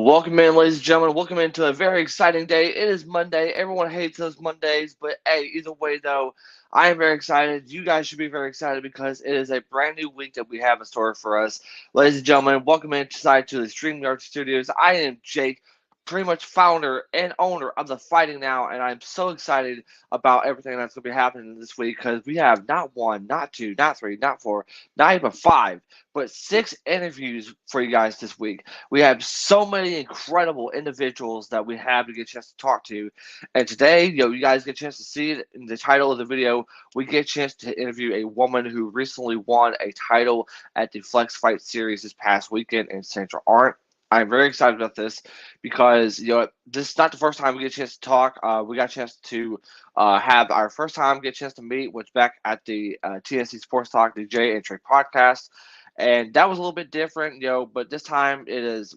Welcome in, ladies and gentlemen. Welcome into a very exciting day. It is Monday. Everyone hates those Mondays, but hey, either way, though, I am very excited. You guys should be very excited because it is a brand new week that we have in store for us. Ladies and gentlemen, welcome inside to the StreamYard Studios. I am Jake, pretty much founder and owner of the Fighting Now, and I'm so excited about everything that's going to be happening this week because we have not one, not two, not three, not four, not even five, but six interviews for you guys this week. We have so many incredible individuals that we have to get a chance to talk to. And today, you guys get a chance to see it in the title of the video. We get a chance to interview a woman who recently won a title at the Flex Fight Series this past weekend in Central Art. I'm very excited about this because this is not the first time we get a chance to talk. We got a chance to have our first time get a chance to meet, which back at the TNC Sports Talk, the Jay and Trey podcast. And that was a little bit different, but this time it is,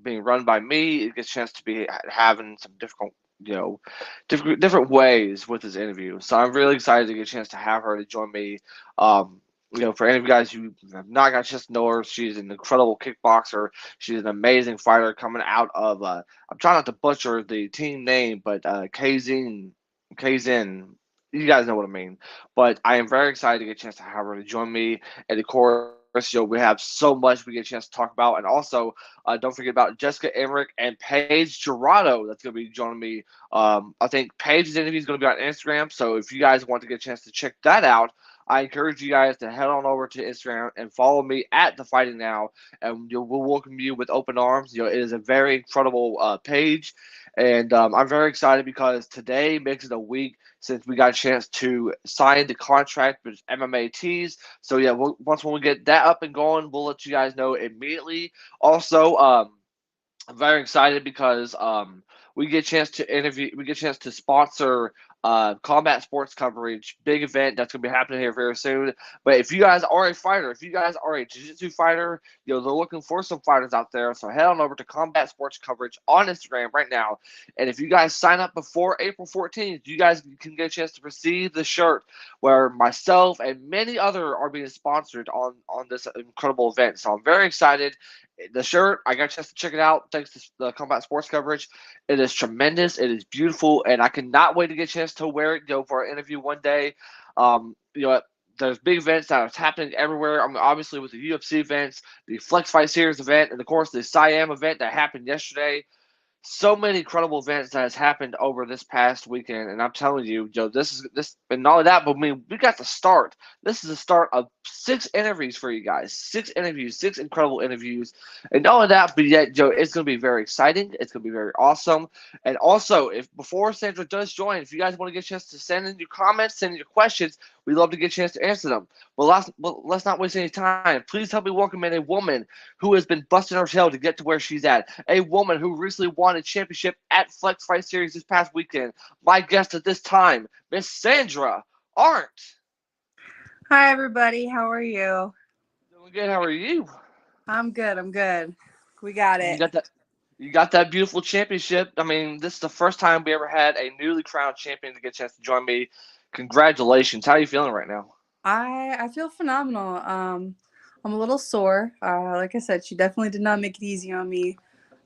being run by me. It gets a chance to be having some difficult, different ways with this interview. So I'm really excited to get a chance to have her to join me. For any of you guys who have not got a chance to know her, she's an incredible kickboxer. She's an amazing fighter coming out of, I'm trying not to butcher the team name, but Kazin. You guys know what I mean. But I am very excited to get a chance to have her to join me. And of course, we have so much we get a chance to talk about. And also, don't forget about Jessica Emmerich and Paige Gerardo that's going to be joining me. I think Paige's interview is going to be on Instagram. So if you guys want to get a chance to check that out, I encourage you guys to head on over to Instagram and follow me at The Fighting Now, and we'll welcome you with open arms. It is a very incredible page, and I'm very excited because today makes it a week since we got a chance to sign the contract with MMA Tees. So yeah, once when we get that up and going, we'll let you guys know immediately. Also, I'm very excited because we get a chance to interview, we get a chance to sponsor combat sports coverage, big event that's going to be happening here very soon. But if you guys are a fighter, if you guys are a jiu-jitsu fighter, they're looking for some fighters out there. So head on over to combat sports coverage on Instagram right now. And if you guys sign up before April 14th, you guys can get a chance to receive the shirt where myself and many other are being sponsored on this incredible event. So I'm very excited. The shirt, I got a chance to check it out thanks to the combat sports coverage. It is tremendous. It is beautiful, and I cannot wait to get a chance to wear it, for our interview one day. There's big events that are happening everywhere. I mean, obviously with the UFC events, the Flex Fight Series event, and of course the Siam event that happened yesterday. So many incredible events that has happened over this past weekend, and I'm telling you, Joe, this, and not only that, but I mean, we got the start. This is the start of six interviews for you guys. Six interviews, six incredible interviews, and not only that, but yet, Joe, it's going to be very exciting. It's going to be very awesome. And also, if before Sandra does join, if you guys want to get a chance to send in your comments, send in your questions, we'd love to get a chance to answer them. Well, let's not waste any time. Please help me welcome in a woman who has been busting her tail to get to where she's at. A woman who recently won a championship at Flex Fight Series this past weekend. My guest at this time, Miss Chandra Ahrendt. Hi, everybody. How are you? Doing good. How are you? I'm good. We got You it. got that. You got that beautiful championship. I mean, this is the first time we ever had a newly crowned champion to get a chance to join me. Congratulations. How are you feeling right now? I feel phenomenal. I'm a little sore. Like I said, she definitely did not make it easy on me.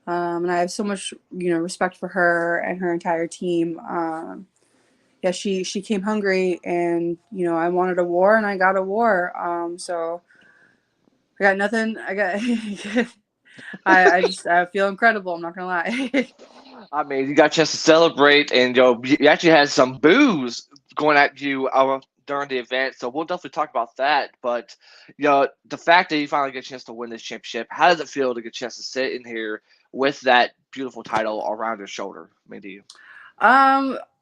And I have so much, respect for her and her entire team. Yeah, she came hungry, and I wanted a war, and I got a war. So I got nothing. I feel incredible. I'm not gonna lie. I mean, you got a chance to celebrate, and you actually had some booze going at you during the event. So we'll definitely talk about that. But the fact that you finally get a chance to win this championship, how does it feel to get a chance to sit in here with that beautiful title around your shoulder? I mean, to you?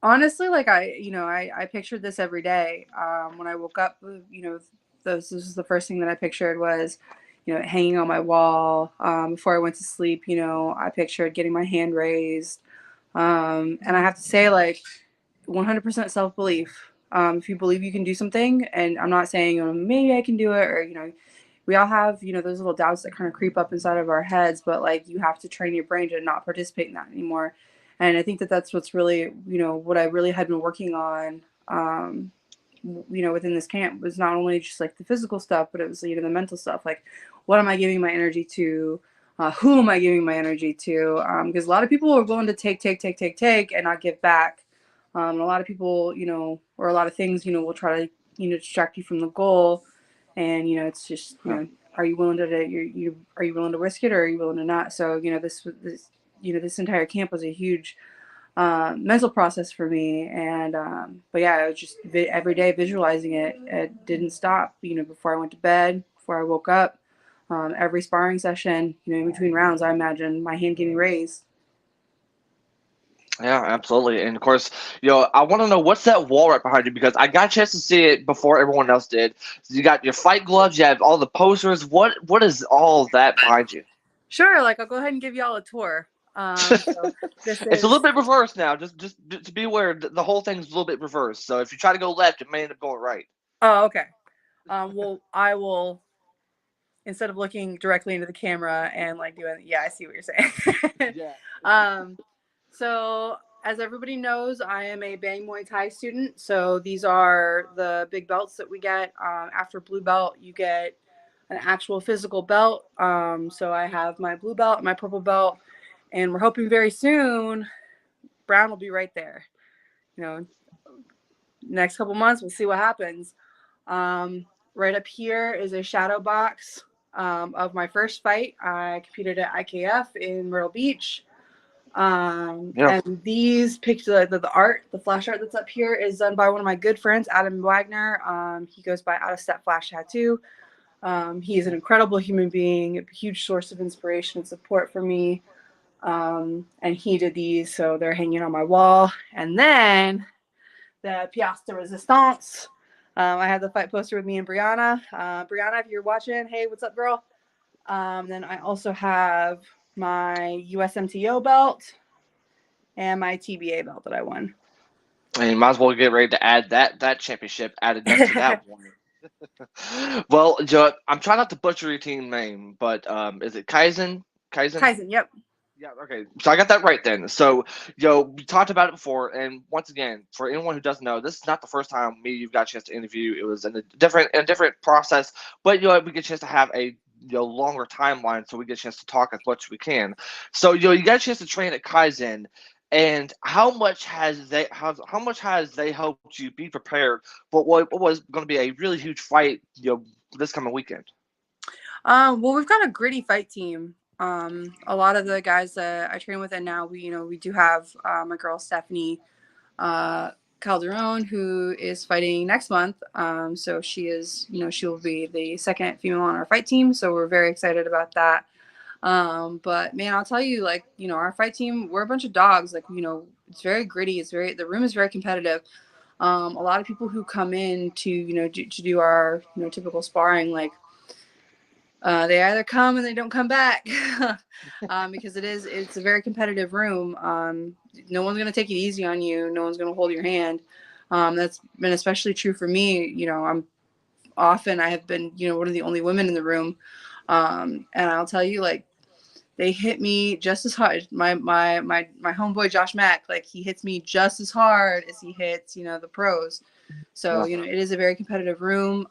Honestly, like I pictured this every day. When I woke up, this was the first thing that I pictured was, hanging on my wall. Before I went to sleep, I pictured getting my hand raised. And I have to say, like, 100% self-belief. If you believe you can do something, and I'm not saying, maybe I can do it, or, we all have, those little doubts that kind of creep up inside of our heads, but like, you have to train your brain to not participate in that anymore. And I think that that's what's really, what I really had been working on, within this camp was not only just like the physical stuff, but it was, the mental stuff. Like, what am I giving my energy to? Who am I giving my energy to? Because a lot of people are willing to take, and not give back. And a lot of people, or a lot of things, will try to, distract you from the goal. And, it's just, Yeah. are you willing to, are you willing to risk it, or are you willing to not? So, this entire camp was a huge mental process for me. And, but yeah, I was just every day visualizing it. It didn't stop, before I went to bed, before I woke up. Every sparring session, in between rounds, I imagine my hand getting raised. Yeah, absolutely. And of course, I want to know what's that wall right behind you because I got a chance to see it before everyone else did. So you got your fight gloves, you have all the posters. What is all of that behind you? Sure, like I'll go ahead and give y'all a tour. So this It's a little is. bit reversed now. Just to be aware, the whole thing's a little bit reversed. So if you try to go left, it may end up going right. Oh, okay. Well, I will, instead of looking directly into the camera and like doing, yeah, I see what you're saying. Yeah. um, so as everybody knows, I am a Bang Muay Thai student. So these are the big belts that we get. After blue belt, you get an actual physical belt. So I have my blue belt and my purple belt, and we're hoping very soon brown will be right there. You know, next couple months we'll see what happens. Right up here is a shadow box of my first fight. I competed at IKF in Myrtle Beach. Yeah. And these pictures, the art, the flash art that's up here is done by one of my good friends, Adam Wagner. He goes by Out of Step Flash Tattoo. He is an incredible human being, a huge source of inspiration and support for me. And he did these, so they're hanging on my wall. And then the pièce de résistance. I have the fight poster with me and Brianna. Brianna, if you're watching, hey, what's up, girl? Then I also have my USMTO belt and my TBA belt that I won. And you might as well get ready to add that championship added next to that one. Well, I'm trying not to butcher your team name, but is it Kaizen? Kaizen? Kaizen, yep. Yeah, okay. So I got that right then. So, we talked about it before, and once again, for anyone who doesn't know, this is not the first time you've got a chance to interview. It was in a different process, but we get a chance to have a longer timeline, so we get a chance to talk as much as we can. So, you got a chance to train at Kaizen, and how much has they helped you be prepared for what was going to be a really huge fight, this coming weekend? Well, we've got a gritty fight team. A lot of the guys that I train with, and now we do have my girl Stephanie uh, Calderon, who is fighting next month. So she is, she'll be the second female on our fight team. So we're very excited about that. But man, I'll tell you, like, our fight team, we're a bunch of dogs. Like, it's very gritty. The room is very competitive. A lot of people who come in to, to do our, typical sparring, like, they either come and they don't come back because it's a very competitive room. No one's going to take it easy on you. No one's going to hold your hand. That's been especially true for me. I have been, one of the only women in the room. And I'll tell you, like, they hit me just as hard. My homeboy Josh Mack, like, he hits me just as hard as he hits, the pros. So, Yeah. it is a very competitive room.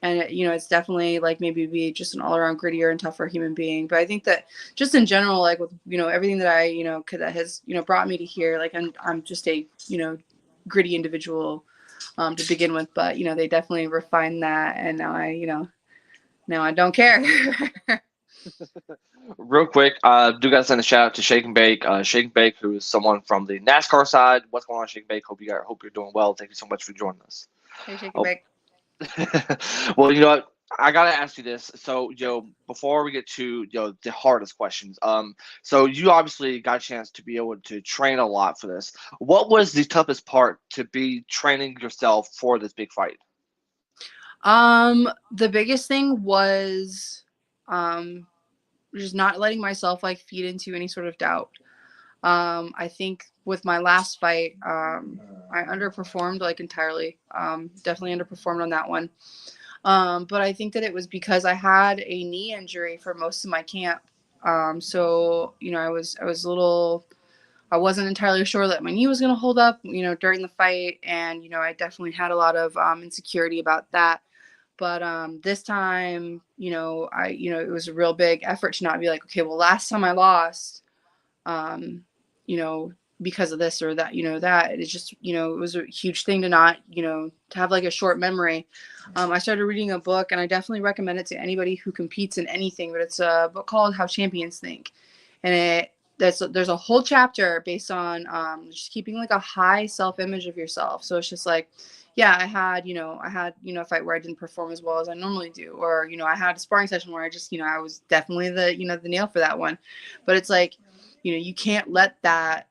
And it's definitely like maybe be just an all around grittier and tougher human being. But I think that just in general, like with, everything that I, that has, brought me to here, like I'm just a, gritty individual to begin with, but, they definitely refined that. And now I don't care. Real quick, do got to send a shout out to Shake and Bake. Shake and Bake, who is someone from the NASCAR side. What's going on, Shake and Bake? Hope you're doing well. Thank you so much for joining us. Hey, shake and Oh, bake. well, you know what? I gotta ask you this. So, before we get to the hardest questions, so you obviously got a chance to be able to train a lot for this. What was the toughest part to be training yourself for this big fight? The biggest thing was, um, just not letting myself like feed into any sort of doubt. I think with my last fight, I underperformed like entirely. Definitely underperformed on that one. But I think that it was because I had a knee injury for most of my camp. So I was a little. I wasn't entirely sure that my knee was going to hold up, during the fight, and I definitely had a lot of insecurity about that. But this time, it was a real big effort to not be like, okay, well, last time I lost, um, you know, because of this or that, that it's just, it was a huge thing to not, to have like a short memory. I started reading a book, and I definitely recommend it to anybody who competes in anything, but it's a book called How Champions Think. And there's a whole chapter based on just keeping like a high self-image of yourself. So it's just like, yeah, I had a fight where I didn't perform as well as I normally do, or I had a sparring session where I just I was definitely the nail for that one. But it's like, you can't let that,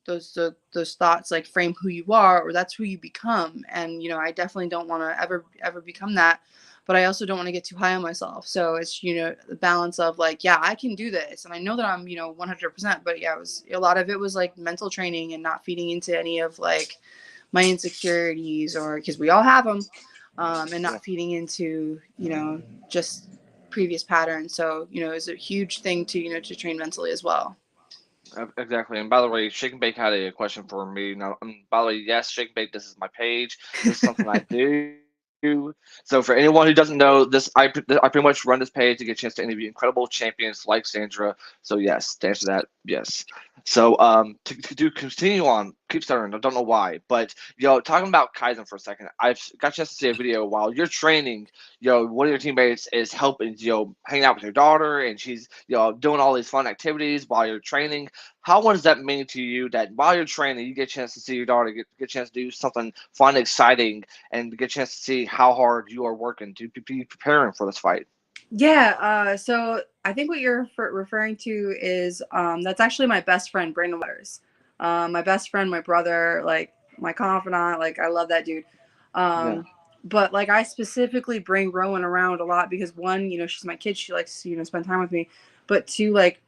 those thoughts like frame who you are, or that's who you become. And I definitely don't want to ever become that, but I also don't want to get too high on myself. So it's the balance of like, yeah, I can do this, and I know that I'm 100%. But yeah, it was a lot of it was like mental training and not feeding into any of like my insecurities, or because we all have them, and Yeah. not feeding into just previous patterns. So it's a huge thing to to train mentally as well. Exactly. And by the way, Shake and Bake had a question for me. Now, by the way, yes, Shake and Bake, this is my page. This is something I do. So for anyone who doesn't know, I pretty much run this page to get a chance to interview incredible champions like Sandra. So yes, to answer that, yes. So to continue on, keep starting. I don't know why, but talking about Kaizen for a second, I've got a chance to see a video while you're training. One of your teammates is helping, hanging out with your daughter, and she's, doing all these fun activities while you're training. How what does that mean to you that while you're training, you get a chance to see your daughter, get a chance to do something fun, exciting, and get a chance to see how hard you are working to be preparing for this fight? Yeah, so I think what you're referring to is that's actually my best friend, Brandon Waters. My best friend, my brother, like my confidant, like I love that dude. Yeah, Um, but like I specifically bring Rowan around a lot because one, she's my kid, she likes to, spend time with me. But two, like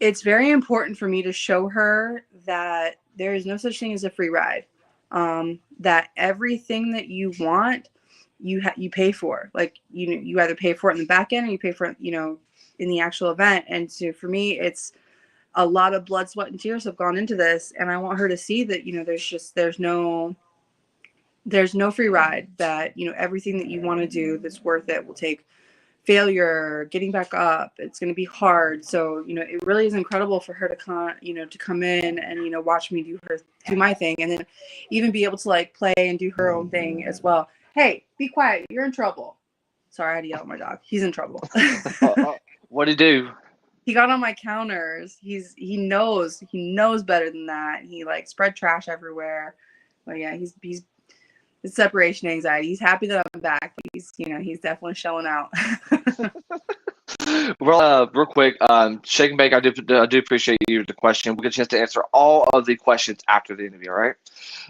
it's very important for me to show her that there is no such thing as a free ride. That everything that you want, you pay for. Like you either pay for it in the back end, or you pay for it, in the actual event. And so for me, it's a lot of blood, sweat, and tears have gone into this, and I want her to see that there's no free ride. That everything that you want to do that's worth it will take failure, getting back up. It's going to be hard. So it really is incredible for her to come in and watch me do my thing, and then even be able to like play and do her own thing as well. Hey, be quiet, you're in trouble. Sorry, I had to yell at my dog. He's in trouble. what do you do? He got on my counters. He knows better than that. He like spread trash everywhere. But yeah, he's it's separation anxiety. He's happy that I'm back. He's definitely showing out. Well, real quick, Shake and Bake, I do appreciate you the question. We get a chance to answer all of the questions after the interview, all right?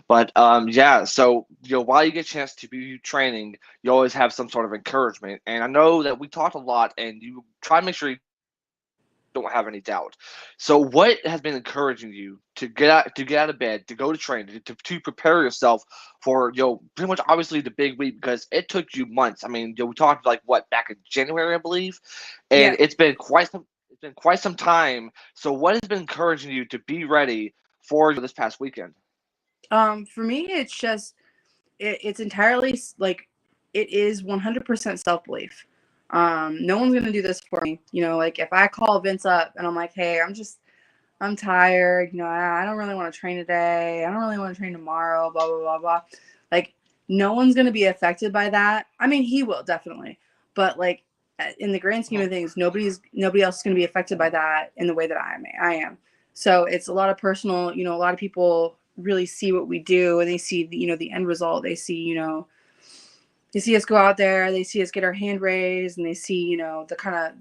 But yeah, so while you get a chance to be training, you always have some sort of encouragement. And I know that we talked a lot, and you try to make sure you don't have any doubt. So, what has been encouraging you to get out of bed, to go to training, to prepare yourself for pretty much obviously the big week, because it took you months. I mean, we talked like what, back in January, I believe, and Yeah. it's been quite some time. So, what has been encouraging you to be ready for this past weekend? For me, it's just it's entirely like it is 100% self belief. No one's gonna do this for me. Like if I call Vince up and I'm like, hey, I'm tired. I don't really want to train today. I don't really want to train tomorrow. Blah blah blah blah. Like no one's gonna be affected by that. I mean, he will definitely, but like in the grand scheme of things, nobody else is gonna be affected by that in the way that I am. So it's a lot of personal. A lot of people really see what we do, and they see the end result. They see us go out there, they see us get our hand raised, and they see the kind of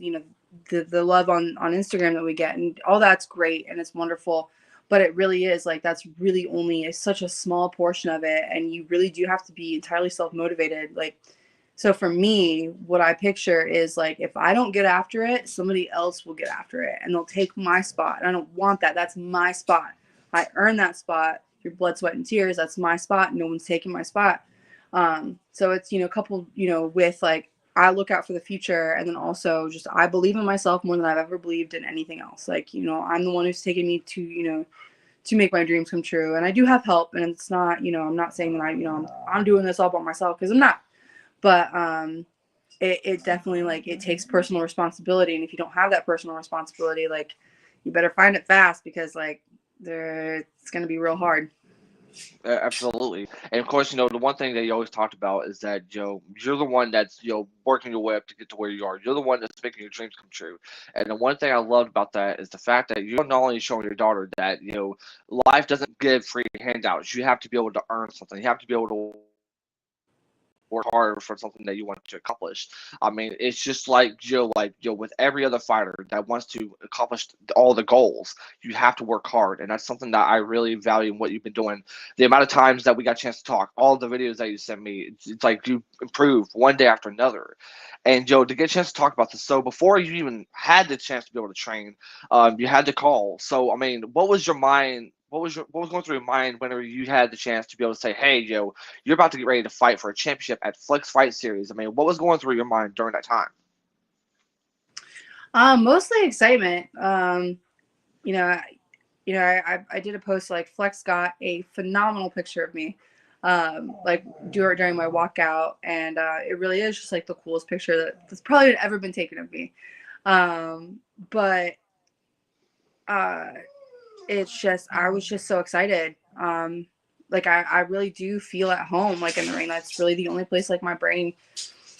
the love on Instagram that we get, and all that's great and it's wonderful. But it really is like that's really only such a small portion of it, and you really do have to be entirely self-motivated. Like, so for me, what I picture is like if I don't get after it, somebody else will get after it, and they'll take my spot, and I don't want that. That's my spot. I earned that spot through blood, sweat, and tears. That's my spot. No one's taking my spot. So it's coupled with like I look out for the future, and then also just I believe in myself more than I've ever believed in anything else. Like I'm the one who's taken me to make my dreams come true, and I do have help, and it's not I'm not saying that I'm doing this all by myself, because I'm not. But it definitely, like, it takes personal responsibility, and if you don't have that personal responsibility, like, you better find it fast, because like it's going to be real hard. Absolutely. And of course, the one thing that you always talked about is that, you're the one that's, working your way up to get to where you are. You're the one that's making your dreams come true. And the one thing I loved about that is the fact that you're not only showing your daughter that, life doesn't give free handouts. You have to be able to earn something. You have to be able to work hard for something that you want to accomplish. I mean, it's just with every other fighter that wants to accomplish all the goals, you have to work hard, and that's something that I really value in what you've been doing. The amount of times that we got a chance to talk, all the videos that you sent me, it's like you improve one day after another. And to get a chance to talk about this, so before you even had the chance to be able to train, you had to call. So I mean, what was your mind? What was going through your mind whenever you had the chance to be able to say, "Hey, you're about to get ready to fight for a championship at Flex Fight Series"? I mean, what was going through your mind during that time? Mostly excitement. You know, I did a post, like, Flex got a phenomenal picture of me, like, during my walkout, and it really is just like the coolest picture that's probably ever been taken of me. But uh, it's just, I was just so excited. Like, I really do feel at home, like, in the ring. That's really the only place, like, my brain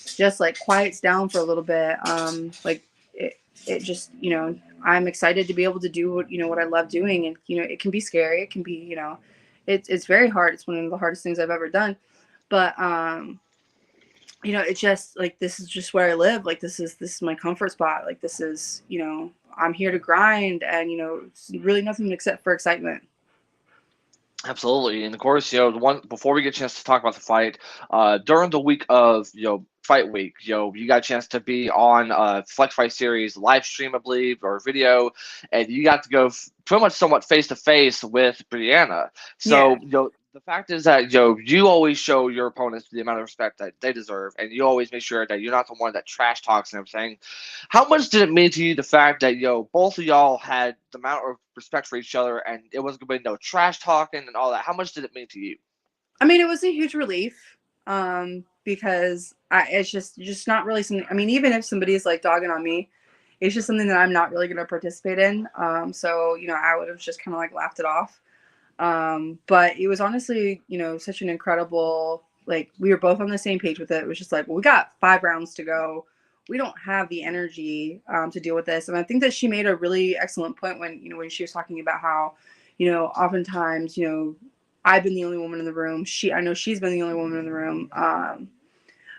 just, like, quiets down for a little bit. Like, it just, I'm excited to be able to do what I love doing. And, it can be scary. It can be, it's very hard. It's one of the hardest things I've ever done. But, it's just like, this is just where I live. Like, this is my comfort spot. Like, this is, I'm here to grind, and, it's really nothing except for excitement. Absolutely, and of course, the one before we get a chance to talk about the fight, during the week of fight week, you got a chance to be on Flex Fight Series live stream, I believe, or video, and you got to go pretty much somewhat face to face with Brianna. Yeah. So the fact is that you always show your opponents the amount of respect that they deserve, and you always make sure that you're not the one that trash talks and everything. How much did it mean to you the fact that both of y'all had the amount of respect for each other and it wasn't gonna be no trash talking and all that? How much did it mean to you? I mean, it was a huge relief, because it's just not really something. I mean, even if somebody is, like, dogging on me, it's just something that I'm not really going to participate in. So, I would have just kind of, like, laughed it off. But it was honestly, such an incredible, like, we were both on the same page with it. It was just like, well, we got 5 rounds to go. We don't have the energy to deal with this. And I think that she made a really excellent point when she was talking about how, oftentimes, I've been the only woman in the room. I know she's been the only woman in the room.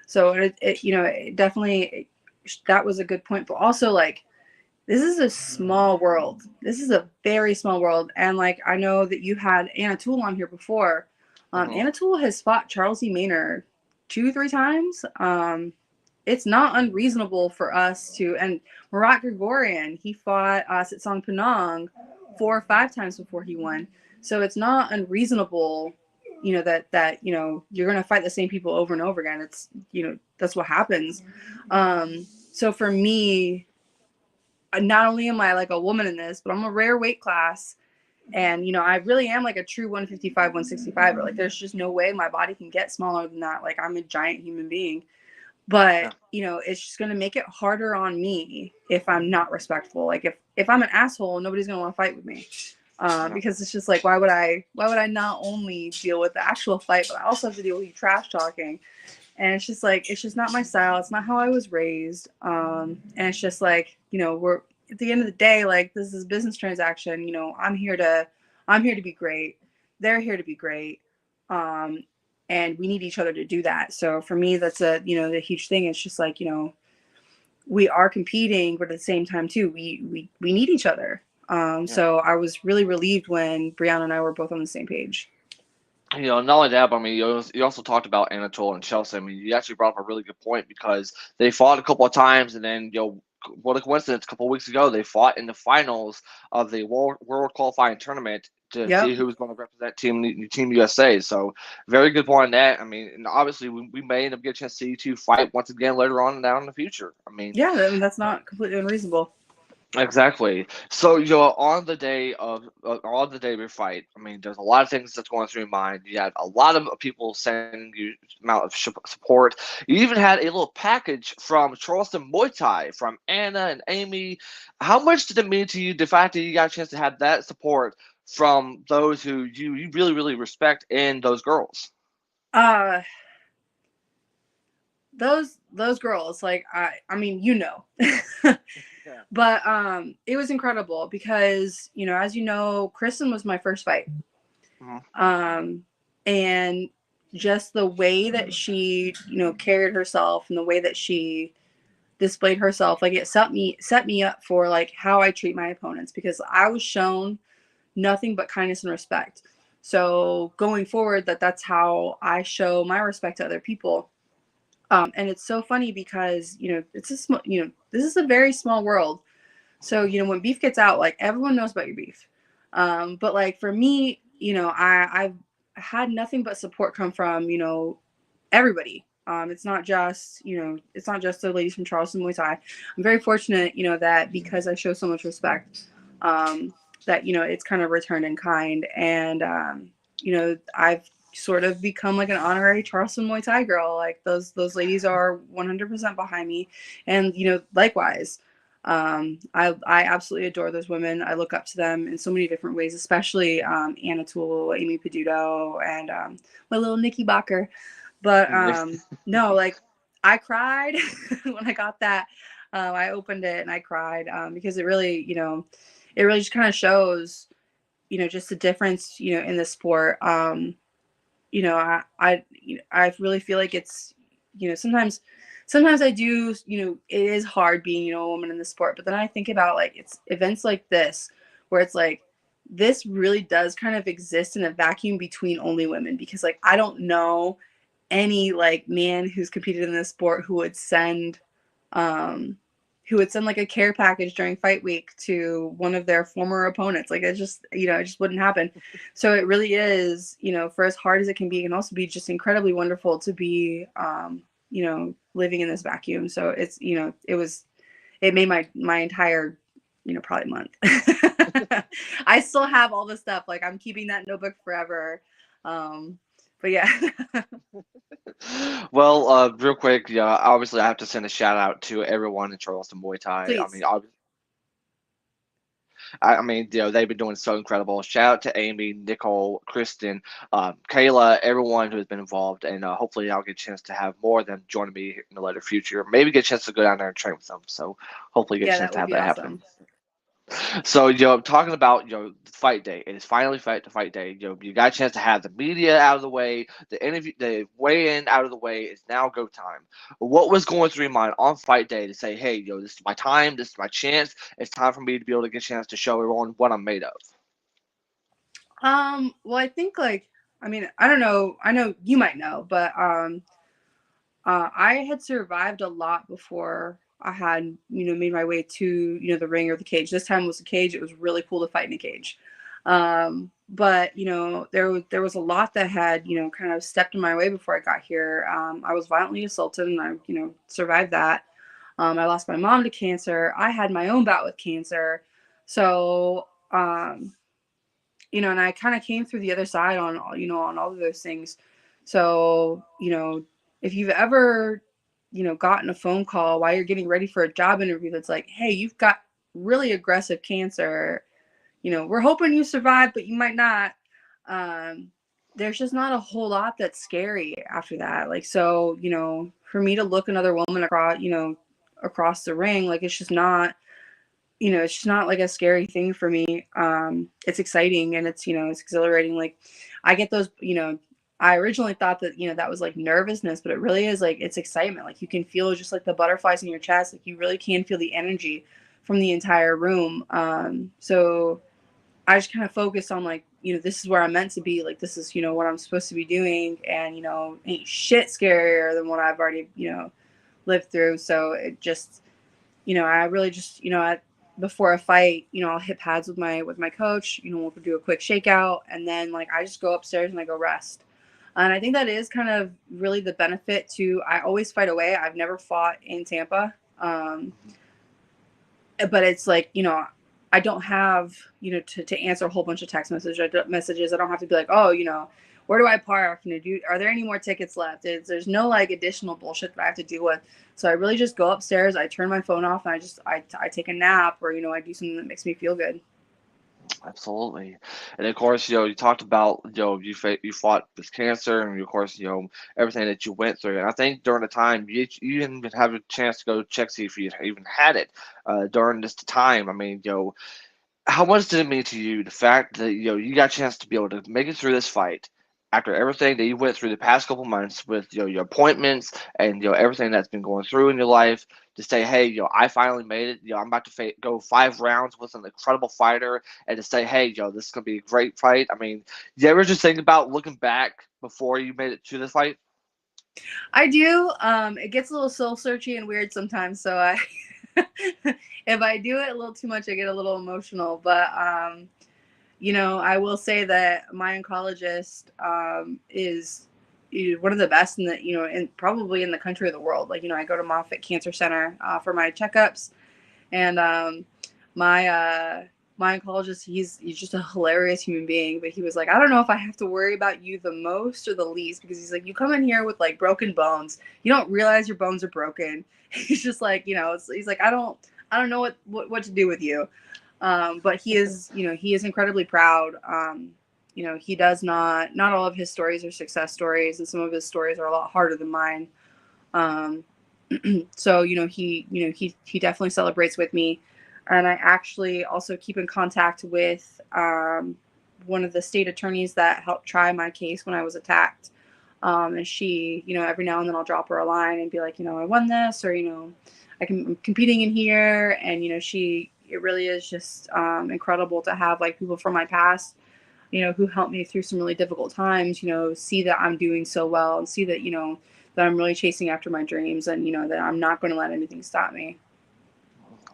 So it definitely, that was a good point. But also, like, this is a small world. This is a very small world. And, like, I know that you had Anna Toole on here before. Hmm. Anna Toole has fought Charles E. Maynard 2-3 times. It's not unreasonable for us to, and Murat Grigorian, he fought Sitsong Punong 4 or 5 times before he won. So it's not unreasonable, that you're going to fight the same people over and over again. It's, that's what happens. So for me, not only am I, like, a woman in this, but I'm a rare weight class. And, I really am, like, a true 155, 165. Or, like, there's just no way my body can get smaller than that. Like, I'm a giant human being. Yeah. But, it's just going to make it harder on me if I'm not respectful. Like, if I'm an asshole, nobody's going to want to fight with me. Yeah. Because it's just like, why would I not only deal with the actual fight, but I also have to deal with you trash talking. And it's just like, it's just not my style. It's not how I was raised. And it's just like, we're at the end of the day, like, this is a business transaction. I'm here to be great. They're here to be great. Um, and we need each other to do that. So for me, that's the huge thing. It's just like, we are competing, but at the same time too, we need each other. Yeah. So I was really relieved when Brianna and I were both on the same page. Not only that, but I mean, you also talked about Anatole and Chelsea. I mean, you actually brought up a really good point because they fought a couple of times, and then what a coincidence! A couple of weeks ago, they fought in the finals of the World Qualifying Tournament to see Yep. who was going to represent Team USA. So, very good point on that. I mean, and obviously, we may end up getting a chance to see you two fight once again later on down in the future. I mean, Yeah. I mean, that's not completely unreasonable. Exactly. So, on the day of your fight, I mean, there's a lot of things that's going through your mind. You had a lot of people sending you amount of support. You even had a little package from Charleston Muay Thai from Anna and Amy. How much did it mean to you the fact that you got a chance to have that support from those who you really, really respect in those girls? Uh, those girls, like I mean, Yeah. but it was incredible because as you know, Kristen was my first fight. Mhm. Um, and just the way that she carried herself and the way that she displayed herself, like it set me up for like how I treat my opponents, because I was shown nothing but kindness and respect. So going forward, that's how I show my respect to other people. And it's so funny because it's a small, this is a very small world. So when beef gets out, like everyone knows about your beef. But like for me, I've had nothing but support come from everybody. It's not just the ladies from Charleston Muay Thai. I'm very fortunate, that because I show so much respect, that it's kind of returned in kind, and I've sort of become like an honorary Charleston Muay Thai girl. Like those ladies are 100% behind me, and likewise. I absolutely adore those women. I look up to them in so many different ways, especially Anna Toole, Amy Peduto, and my little Nikki Bacher. But no, like I cried when I got that. I opened it and I cried because it really just kind of shows, just the difference, in the sport. I really feel like it's, sometimes I do, it is hard being, a woman in the sport, but then I think about like it's events like this where it's like this really does kind of exist in a vacuum between only women, because like I don't know any like man who's competed in this sport um who would send like a care package during fight week to one of their former opponents. Like it just wouldn't happen. So it really is, for as hard as it can be, it can also be just incredibly wonderful to be living in this vacuum. So it made my entire probably month. I still have all the stuff. Like I'm keeping that notebook forever. um but yeah. Well, real quick, yeah, obviously I have to send a shout out to everyone in Charleston Muay Thai. Please. I mean, they've been doing so incredible. Shout out to Amy, Nicole, Kristen, Kayla, everyone who has been involved, and hopefully I'll get a chance to have more of them join me in the later future. Maybe get a chance to go down there and train with them. So hopefully get a Yeah, chance that to would have be that happen. awesome. So, talking about, fight day. It is finally fight day. You got a chance to have the media out of the way, the interview, the weigh in out of the way. It's now go time. What was going through your mind on fight day to say, hey, this is my time, this is my chance. It's time for me to be able to get a chance to show everyone what I'm made of. Well, I think like, I mean, I don't know. I know you might know, but I had survived a lot before I had, made my way to, the ring or the cage. This time was a cage. It was really cool to fight in a cage. But there was a lot that had, kind of stepped in my way before I got here. I was violently assaulted, and I, survived that. I lost my mom to cancer. I had my own bout with cancer. So, and I kind of came through the other side on, on all of those things. So, if you've ever, gotten a phone call while you're getting ready for a job interview that's like, hey, you've got really aggressive cancer, we're hoping you survive, but you might not. Um, there's just not a whole lot that's scary after that. Like, so, for me to look another woman across the ring, like, it's just not like a scary thing for me. It's exciting, and it's exhilarating. Like I get those, I originally thought that, that was like nervousness, but it really is like, it's excitement. Like you can feel just like the butterflies in your chest. Like you really can feel the energy from the entire room. So I just kind of focused on like, this is where I'm meant to be. Like, this is, what I'm supposed to be doing. And, ain't shit scarier than what I've already, lived through. So it just, I really just, before a fight, I'll hit pads with my coach. We'll do a quick shakeout, and then like I just go upstairs and I go rest. And I think that is kind of really the benefit to. I always fight away. I've never fought in Tampa. but it's like, I don't have, to answer a whole bunch of text messages. I don't have to be like, oh, where do I park? Are there any more tickets left? There's no like additional bullshit that I have to deal with. So I really just go upstairs, I turn my phone off, and I take a nap, or, I do something that makes me feel good. Absolutely. And of course, you talked about, you fought this cancer, and of course, everything that you went through. And I think during the time, you didn't even have a chance to go check, see if you even had it during this time. I mean, how much did it mean to you, the fact that, you got a chance to be able to make it through this fight after everything that you went through the past couple months with, your appointments and, everything that's been going through in your life, to say, hey, I finally made it. I'm about to go 5 rounds with an incredible fighter, and to say, hey, this is going to be a great fight. I mean, you ever just think about looking back before you made it to this fight? I do. It gets a little soul searchy and weird sometimes. So if I do it a little too much, I get a little emotional. But I will say that my oncologist is one of the best in the, and probably in the country or the world. Like, I go to Moffitt Cancer Center for my checkups, and my oncologist, he's just a hilarious human being. But he was like, I don't know if I have to worry about you the most or the least, because he's like, you come in here with like broken bones. You don't realize your bones are broken. He's just like, he's like, I don't know what to do with you. But he is, he is incredibly proud. He does not all of his stories are success stories, and some of his stories are a lot harder than mine. So, he definitely celebrates with me. And I actually also keep in contact with one of the state attorneys that helped try my case when I was attacked. And she, every now and then I'll drop her a line and be like, I won this, or, I'm competing in here. And, it really is just incredible to have like people from my past, who helped me through some really difficult times, see that I'm doing so well, and see that, that I'm really chasing after my dreams, and, that I'm not going to let anything stop me.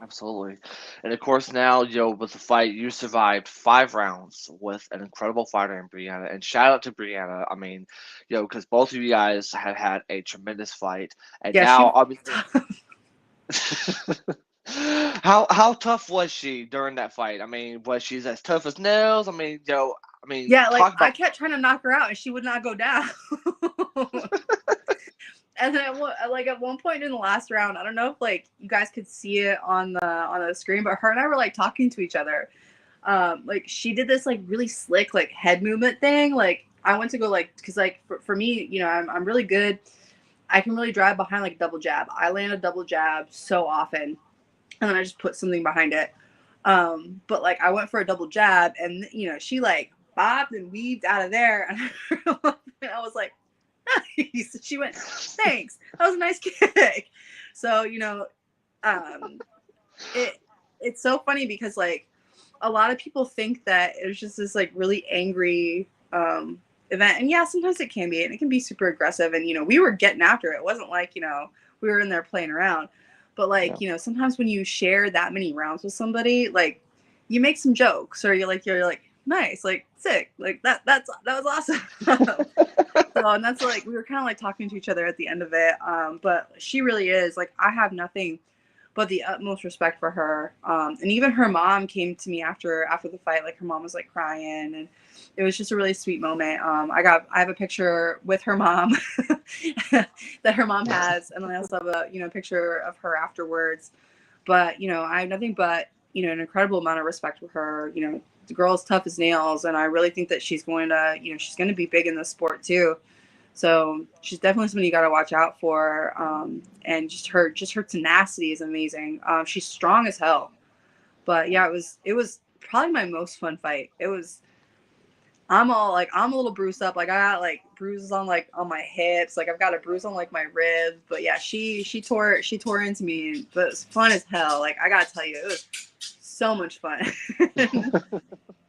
Absolutely. And of course, now, with the fight, you survived 5 rounds with an incredible fighter in Brianna. And shout out to Brianna. I mean, because both of you guys have had a tremendous fight. And Yeah, she now, was obviously, tough. how tough was she during that fight? I mean, was she as tough as nails? I mean, Yeah, like talk I about. kept trying to knock her out and she would not go down. And then at one point in the last round, I don't know if like you guys could see it on the screen, but her and I were like talking to each other. Like she did this like really slick like head movement thing. Like I went to go like, because like for me, I'm really good. I can really drive behind like a double jab. I land a double jab so often, and then I just put something behind it. But like I went for a double jab, and she like bobbed and weaved out of there, and I was like, nice. She went, thanks. That was a nice kick. So it's so funny because like a lot of people think that it was just this like really angry event, and yeah, sometimes it can be, and it can be super aggressive, and we were getting after it. It wasn't like we were in there playing around. But like, sometimes when you share that many rounds with somebody, like you make some jokes, or you're like, nice, like sick, like that was awesome. So, and that's like, we were kind of like talking to each other at the end of it. But she really is like, I have nothing but the utmost respect for her. And even her mom came to me after the fight. Like her mom was like crying, and it was just a really sweet moment. I have a picture with her mom that her mom has, and I also have a picture of her afterwards. But I have nothing but an incredible amount of respect for her. The girl's tough as nails, and I really think that she's going to be big in this sport too. So she's definitely somebody you got to watch out for. And just her tenacity is amazing. She's strong as hell. But yeah, it was probably my most fun fight. I'm a little bruised up. Like I got like bruises on my hips. Like I've got a bruise on like my ribs. But yeah, she tore into me, but it was fun as hell. Like I gotta tell you, it was so much fun.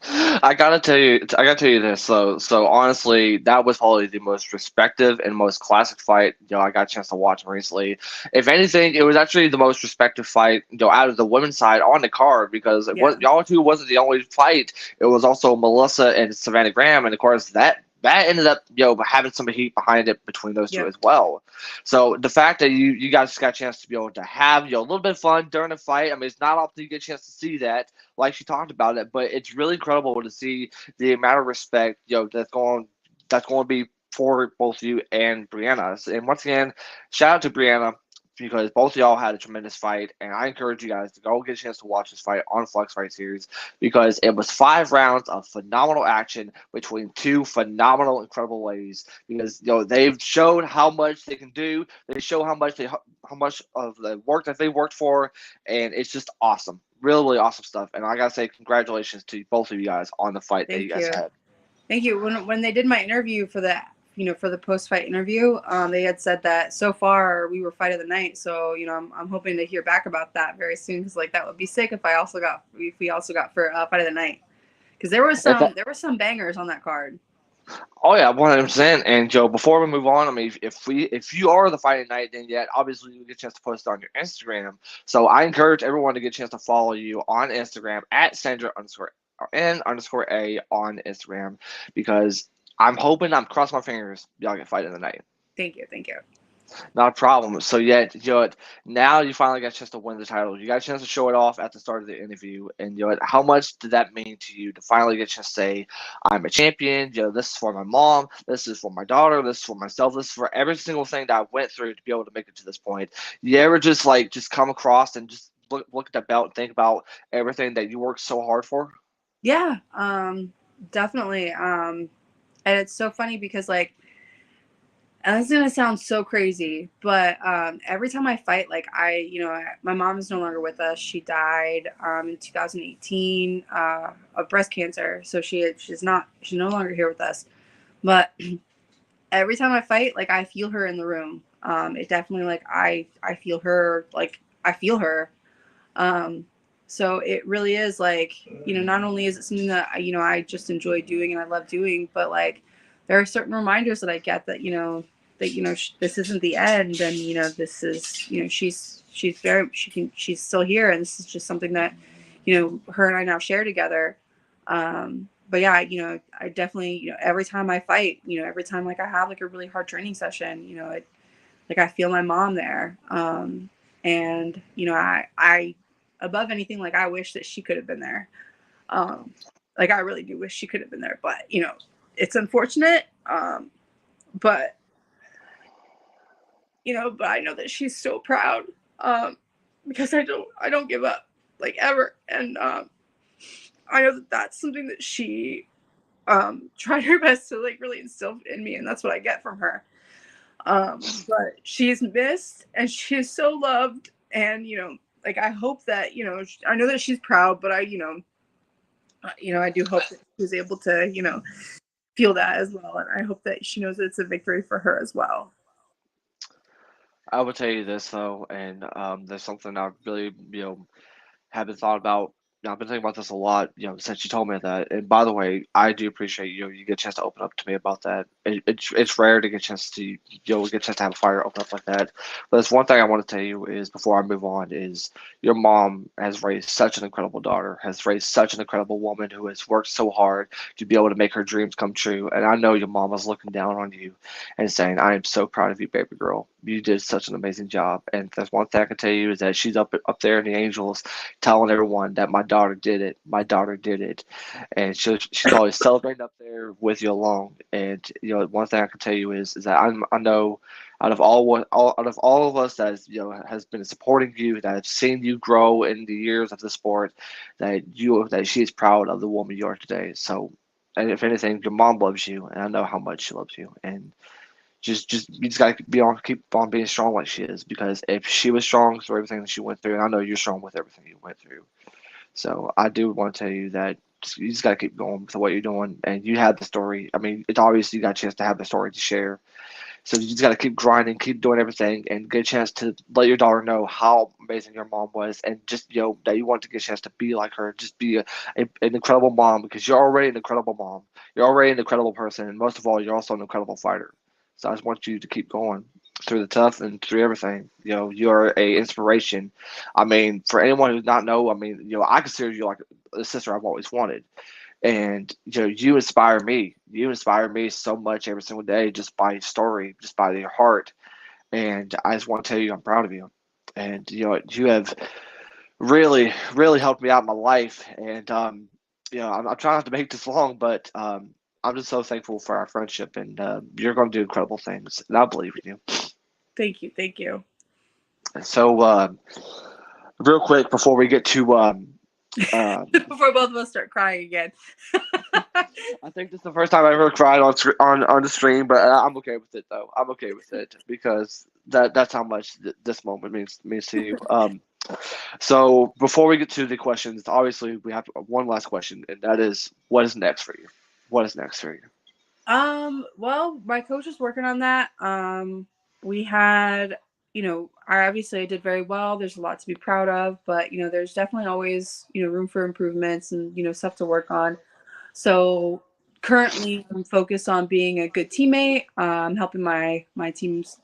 I gotta tell you this. So honestly, that was probably the most respective and most classic fight I got a chance to watch recently. If anything, it was actually the most respective fight out of the women's side on the card, because it Yeah. was y'all two wasn't the only fight. It was also Melissa and Savannah Graham, and of course that that ended up, having some heat behind it between those two Yep. as well. So the fact that you guys got a chance to be able to have, a little bit of fun during the fight. I mean, it's not often you get a chance to see that, like she talked about it, but it's really incredible to see the amount of respect, that's going to be for both you and Brianna. And once again, shout out to Brianna, because both of y'all had a tremendous fight, and I encourage you guys to go get a chance to watch this fight on Flex Fight Series, because it was 5 rounds of phenomenal action between two phenomenal, incredible ladies. Because they've showed how much they can do. They show how much of the work that they worked for, and it's just awesome. Really, really awesome stuff. And I gotta say, congratulations to both of you guys on the fight that you Thank guys you. had. Thank you. When they did my interview for the for the post fight interview, they had said that so far we were fight of the night. So I'm hoping to hear back about that very soon, because like that would be sick if we also got for fight of the night, because there were some bangers on that card. Oh yeah, 100%. And Joe, before we move on, I mean, if you are the fighting night, then yet obviously you get a chance to post it on your Instagram. So I encourage everyone to get a chance to follow you on Instagram at Sandra underscore N underscore A on Instagram, because I'm crossing my fingers y'all get fight in the night. Thank you. Thank you. Not a problem. So yet, now you finally got a chance to win the title. You got a chance to show it off at the start of the interview, and how much did that mean to you to finally get a chance to say, "I'm a champion"? This is for my mom. This is for my daughter. This is for myself. This is for every single thing that I went through to be able to make it to this point. You ever just come across and just look at that belt and think about everything that you worked so hard for? Yeah. Definitely. And it's so funny because like, and this is gonna sound so crazy, but every time I fight, like my mom is no longer with us. She died in 2018 of breast cancer, so she's no longer here with us. But every time I fight, like I feel her in the room. It definitely like I feel her, like I feel her. Um, so it really is like not only is it something that I just enjoy doing and I love doing, but like there are certain reminders that I get that this isn't the end, and this is she's still here, and this is just something that her and I now share together. But yeah, I definitely every time I fight, every time like I have like a really hard training session, like I feel my mom there. And I above anything, like I wish that she could have been there. Um, like I really do wish she could have been there, but it's unfortunate. But but I know that she's so proud, because I don't give up like ever, and I know that that's something that she tried her best to like really instill in me, and that's what I get from her. But she's missed and she's so loved, and like I hope that I know that she's proud, but I do hope that she was able to feel that as well, and I hope that she knows that it's a victory for her as well. I would tell you this though, and there's something I really haven't thought about. I've been thinking about this a lot, since you told me that. And by the way, I do appreciate you get a chance to open up to me about that. It's rare to get a chance to get a chance to have a fire open up like that. But there's one thing I want to tell you is before I move on is your mom has raised such an incredible daughter, has raised such an incredible woman who has worked so hard to be able to make her dreams come true. And I know your mom was looking down on you and saying, "I am so proud of you, baby girl. You did such an amazing job." And there's one thing I can tell you is that she's up there in the angels telling everyone that my daughter did it. My daughter did it. And she's always celebrating up there with you along. And one thing I can tell you is that I know out of all of us that has been supporting you, that have seen you grow in the years of the sport, that she is proud of the woman you are today. So, and if anything, your mom loves you, and I know how much she loves you. And just you just gotta keep on being strong like she is, because if she was strong through everything that she went through, and I know you're strong with everything you went through. So I do want to tell you that you just gotta keep going with what you're doing, and you had the story. I mean, it's obvious you got a chance to have the story to share. So you just gotta keep grinding, keep doing everything, and get a chance to let your daughter know how amazing your mom was, and just that you want to get a chance to be like her, just be an incredible mom, because you're already an incredible mom. You're already an incredible person, and most of all, you're also an incredible fighter. So I just want you to keep going through the tough and through everything. You're a inspiration. I mean, for anyone who does not know, I mean, I consider you like a sister I've always wanted. And you inspire me. You inspire me so much every single day just by your story, just by your heart. And I just want to tell you I'm proud of you. And you have really, really helped me out in my life. And I'm trying not to make this long, but I'm just so thankful for our friendship. And you're going to do incredible things, and I believe in you. Thank you. Thank you. So, real quick before we get to um, Before both of us start crying again. I think this is the first time I ever cried on the stream, but I'm okay with it though. I'm okay with it because that's how much this moment means to you. So before we get to the questions, obviously we have one last question, and that is, what is next for you? What is next for you? Well, my coach is working on that. We had, I did very well. There's a lot to be proud of, but there's definitely always, room for improvements and, stuff to work on. So currently I'm focused on being a good teammate, helping my teams,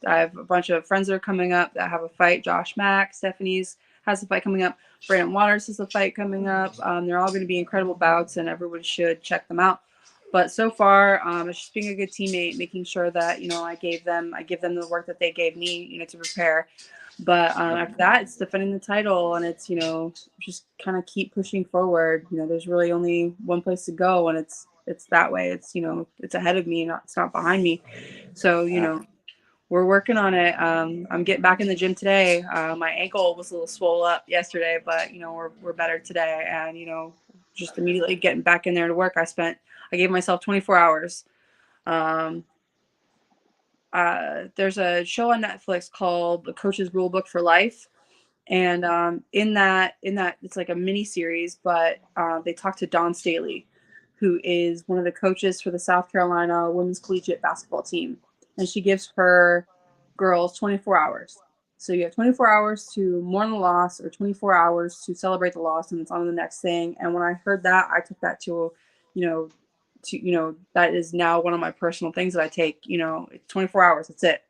I have a bunch of friends that are coming up that have a fight. Josh Mack, Stephanie's has a fight coming up. Brandon Waters has a fight coming up. They're all going to be incredible bouts, and everyone should check them out. But so far, it's just being a good teammate, making sure that I give them the work that they gave me, to prepare. But after that, it's defending the title, and it's just kind of keep pushing forward. There's really only one place to go, and it's that way. It's it's ahead of me, it's not behind me. So we're working on it. I'm getting back in the gym today. My ankle was a little swollen up yesterday, but we're better today, and just immediately getting back in there to work. I gave myself 24 hours. Um, there's a show on Netflix called The Coach's Rulebook for Life, and in that it's like a mini series, but they talk to Dawn Staley, who is one of the coaches for the South Carolina women's collegiate basketball team, and she gives her girls 24 hours. So you have 24 hours to mourn the loss, or 24 hours to celebrate the loss, and it's on to the next thing. And when I heard that, I took that you know, that is now one of my personal things that I take. It's 24 hours. That's it.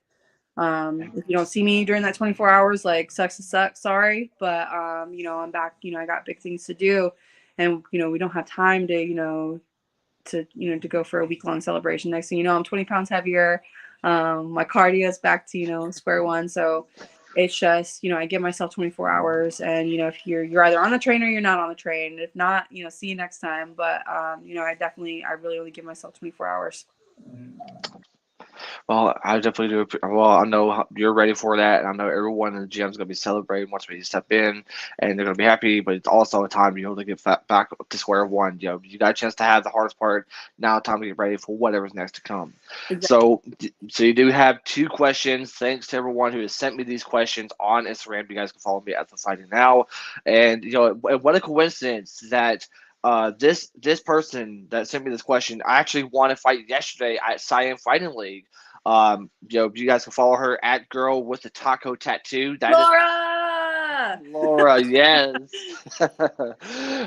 If you don't see me during that 24 hours, like, sucks to suck, sorry. But, I'm back, I got big things to do, and, we don't have time to, to go for a week-long celebration. Next thing you know, I'm 20 pounds heavier. My cardio is back to, square one. So it's just, I give myself 24 hours, and, if you're either on the train or you're not on the train. If not, see you next time. But, I really only give myself 24 hours. Well, I definitely do. Well, I know you're ready for that, and I know everyone in the gym is going to be celebrating once we step in, and they're going to be happy. But it's also a time to get back up to square one. You got a chance to have the hardest part. Now, time to get ready for whatever's next to come. Exactly. So you do have two questions. Thanks to everyone who has sent me these questions on Instagram. You guys can follow me at the Fighting Now, and what a coincidence that. This person that sent me this question, I actually won a fight yesterday at Cyan Fighting League. You guys can follow her at girl with the taco tattoo. That is Laura! Laura, yes.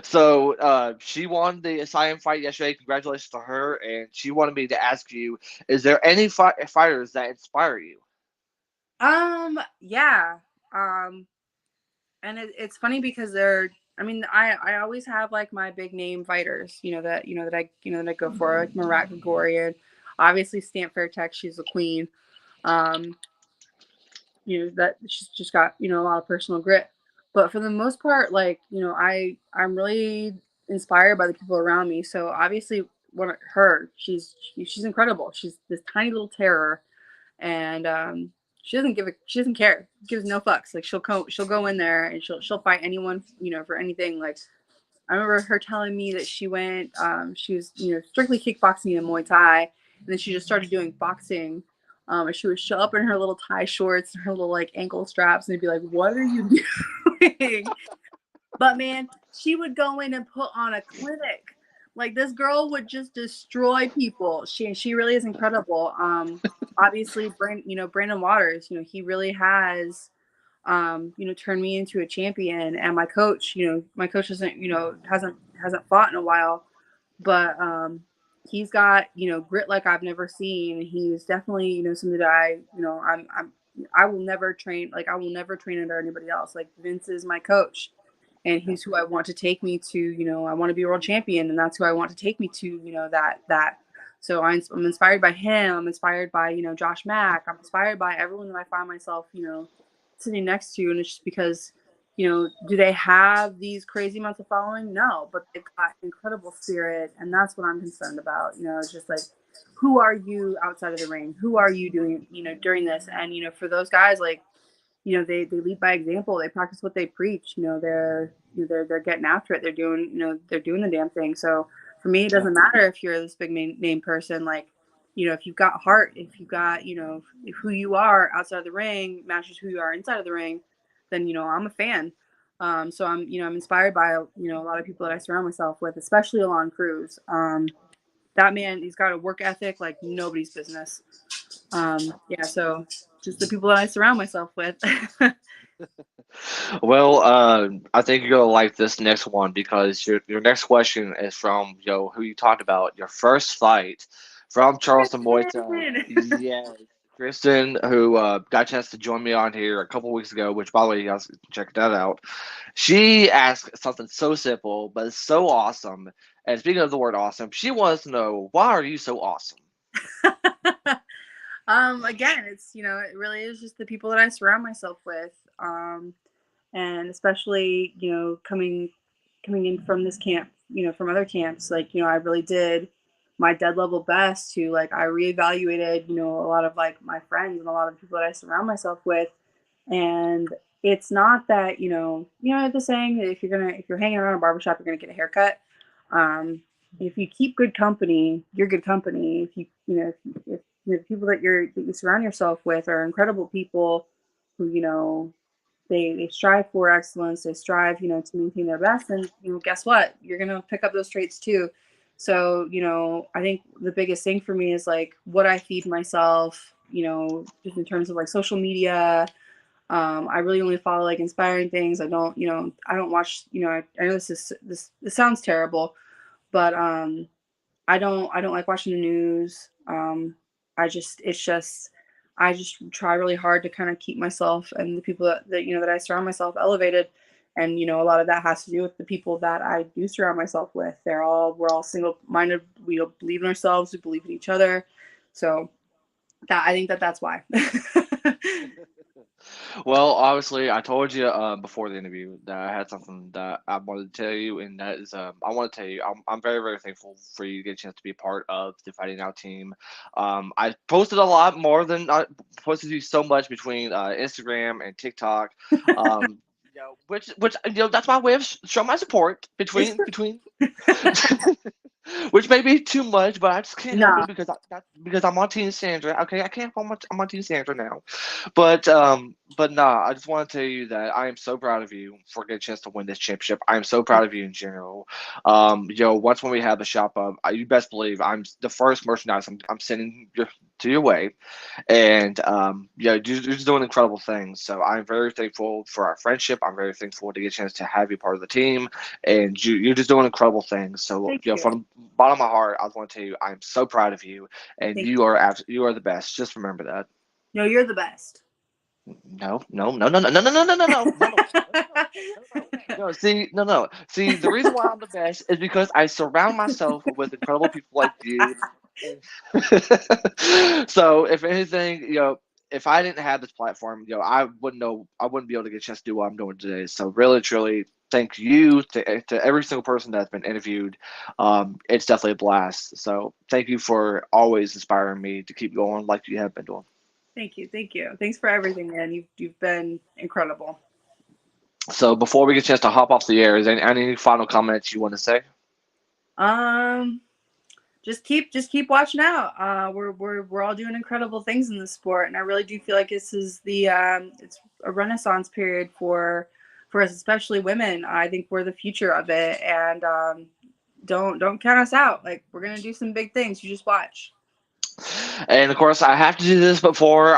So she won the Cyan fight yesterday. Congratulations to her. And she wanted me to ask you, is there any fighters that inspire you? Yeah. And it's funny because I always have, like, my big name fighters, that I go for, like Marat Grigorian, obviously Stamp Fairtex, she's the queen. Um, that she's just got, a lot of personal grit. But for the most part, like, I'm really inspired by the people around me. So obviously, she's incredible. She's this tiny little terror, and she doesn't care, gives no fucks. Like, she'll go in there, and she'll fight anyone, for anything. Like, I remember her telling me that she was, strictly kickboxing and Muay Thai, and then she just started doing boxing. And she would show up in her little tie shorts and her little, like, ankle straps, and they'd be like, "What are you doing?" But man, she would go in and put on a clinic. Like, this girl would just destroy people. She really is incredible. Obviously, Brandon Waters, he really has, turned me into a champion. And my coach hasn't fought in a while, but he's got, grit like I've never seen. He's definitely, something that I will never train under anybody else. Like, Vince is my coach, and Yeah. he's who I want to take me to, I want to be a world champion, and that's who I want to take me to, that. So I'm inspired by him. I'm inspired by, Josh Mack. I'm inspired by everyone that I find myself, sitting next to. And it's just because, do they have these crazy amounts of following? No, but they've got incredible spirit. And that's what I'm concerned about. It's just like, who are you outside of the ring? Who are you doing, during this? And, for those guys, like, they lead by example. They practice what they preach. They're getting after it. They're doing the damn thing. So for me, it Yeah. doesn't matter if you're this big name person. Like, if you've got heart, if you've got, if who you are outside of the ring matches who you are inside of the ring, then I'm a fan. So I'm inspired by a lot of people that I surround myself with, especially Alon Cruz. That man, he's got a work ethic like nobody's business. Yeah, so just the people that I surround myself with. Well, I think you're gonna like this next one because your next question is from who you talked about your first fight from Charleston Muay Thai. Kristen! Yes, Kristen, who got a chance to join me on here a couple weeks ago. Which, by the way, you guys can check that out. She asked something so simple, but it's so awesome. And speaking of the word awesome, she wants to know why are you so awesome? Again, it's it really is just the people that I surround myself with. And especially coming in from this camp, from other camps, like I really did my dead level best to, like, I reevaluated a lot of, like, my friends and a lot of people that I surround myself with. And it's not that the saying that if you're hanging around a barbershop, you're gonna get a haircut. Um if you keep good company, you're good company. If if the people that you surround yourself with are incredible people who they strive for excellence. They strive, to maintain their best. And guess what? You're gonna pick up those traits too. So I think the biggest thing for me is, like, what I feed myself. Just in terms of, like, social media. I really only follow, like, inspiring things. I don't watch. I know this sounds terrible, but I don't like watching the news. It's just I just try really hard to kind of keep myself and the people that I surround myself elevated. And a lot of that has to do with the people that I do surround myself with. We're all single minded. We believe in ourselves. We believe in each other. So I think that's why. Well, obviously, I told you before the interview that I had something that I wanted to tell you, and that is, I want to tell you, I'm very, very thankful for you to get a chance to be a part of the Fighting Out team. I posted a lot more than I posted you so much between Instagram and TikTok. Which that's my way of showing my support It's between which may be too much, but I just can't help no. it because I'm on Team Sandra. Okay, I can't. I'm on Team Sandra now, but nah. I just want to tell you that I am so proud of you for getting a chance to win this championship. I am so proud of you in general. Once when we have the shop up, you best believe I'm the first merchandise I'm sending to your way, and you're just doing incredible things. So I'm very thankful for our friendship. I'm very thankful to get a chance to have you part of the team, and you're just doing incredible things. So Thank you. from the bottom of my heart, I just want to tell you I'm so proud of you, and Thank you are you are the best. Just remember that. you. No, you're the best. No, no, no, no, no, no, no, no, no, no, no, no, no, no, no. No, see, no, no. See, the reason why I'm the best is because I surround myself with incredible people like you. So, if anything, if I didn't have this platform, I wouldn't be able to get a chance to do what I'm doing today. So, really, truly, thank you to every single person that's been interviewed. It's definitely a blast. So, thank you for always inspiring me to keep going like you have been doing. Thank you. Thank you. Thanks for everything, man. You've been incredible. So, before we get a chance to hop off the air, is there any final comments you want to say? Um, just keep watching out. We're all doing incredible things in this sport, and I really do feel like this is it's a renaissance period for us, especially women. I think we're the future of it, and don't count us out. Like, we're gonna do some big things. You just watch. And of course, I have to do this before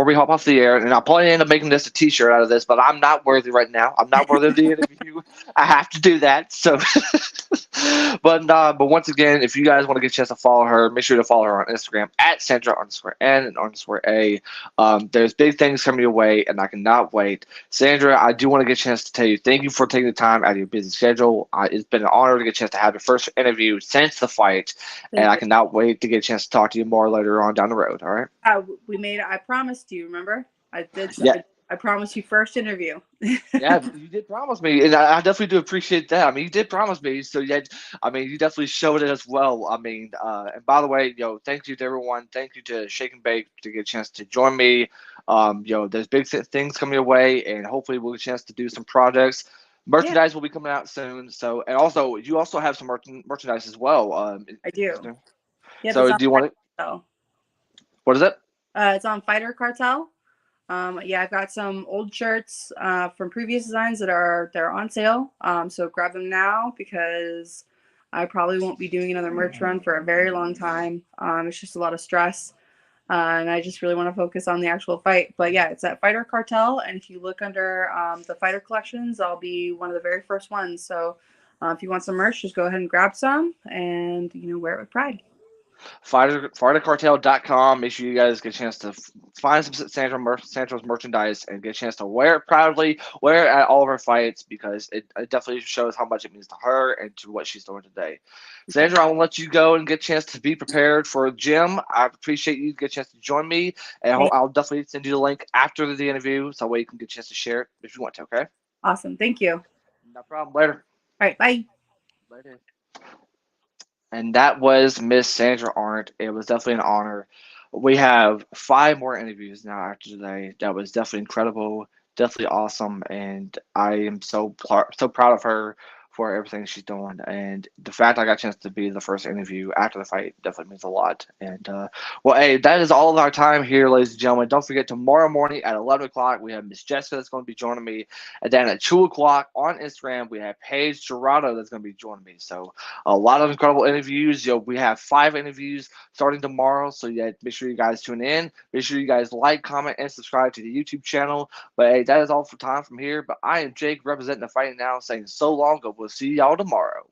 we hop off the air, and I'll probably end up making this a T-shirt out of this. But I'm not worthy right now. I'm not worthy of the interview. I have to do that. So, but once again, if you guys want to get a chance to follow her, make sure to follow her on Instagram at Sandra underscore N and underscore A. There's big things coming your way, and I cannot wait. Sandra, I do want to get a chance to tell you thank you for taking the time out of your busy schedule. It's been an honor to get a chance to have your first interview since the fight, and Thank I you. cannot wait to get a chance to talk to you more later on down the road. All right? We made it. I promised you. Remember? I did. Yeah. I promised you first interview. Yeah, you did promise me, and I definitely do appreciate that. I mean, you did promise me, so yeah, I mean, you definitely showed it as well. I mean, and by the way, thank you to everyone. Thank you to Shake and Bake to get a chance to join me. There's big things coming your way, and hopefully we'll get a chance to do some projects. Yeah, Merchandise will be coming out soon. So, and also, you also have some merchandise as well. I do. Yep, it's So, on do you want it? Cartel. What is it? It's on Fighter Cartel. Yeah, I've got some old shirts from previous designs they're on sale. So grab them now because I probably won't be doing another merch run for a very long time. It's just a lot of stress, and I just really want to focus on the actual fight. But yeah, it's at Fighter Cartel, and if you look under the Fighter collections, I'll be one of the very first ones. So if you want some merch, just go ahead and grab some, and wear it with pride. Fightercartel.com. Make sure you guys get a chance to find some Sandra's merchandise and get a chance to wear it proudly, wear it at all of her fights because it definitely shows how much it means to her and to what she's doing today. Yeah. Sandra, I will let you go and get a chance to be prepared for gym. I appreciate you get a chance to join me, and I'll definitely send you the link after the interview so that way you can get a chance to share it if you want to. Okay? Awesome. Thank you. All No problem. Later. right. Bye. Later. And that was Miss Sandra Arndt. It was definitely an honor. We have 5 more interviews now after today. That was definitely incredible, definitely awesome, and I am so proud of her for everything she's doing. And the fact I got a chance to be the first interview after the fight definitely means a lot. And well, hey, that is all of our time here, ladies and gentlemen. Don't forget tomorrow morning at 11 o'clock we have Miss Jessica that's going to be joining me, and then at 2 o'clock on Instagram we have Paige Gerardo that's going to be joining me. So a lot of incredible interviews. We have 5 interviews starting tomorrow. So yeah, make sure you guys tune in. Make sure you guys like, comment, and subscribe to the YouTube channel. But hey, that is all for time from here. But I am Jake representing the Fighting Now saying so long, and we'll see y'all tomorrow.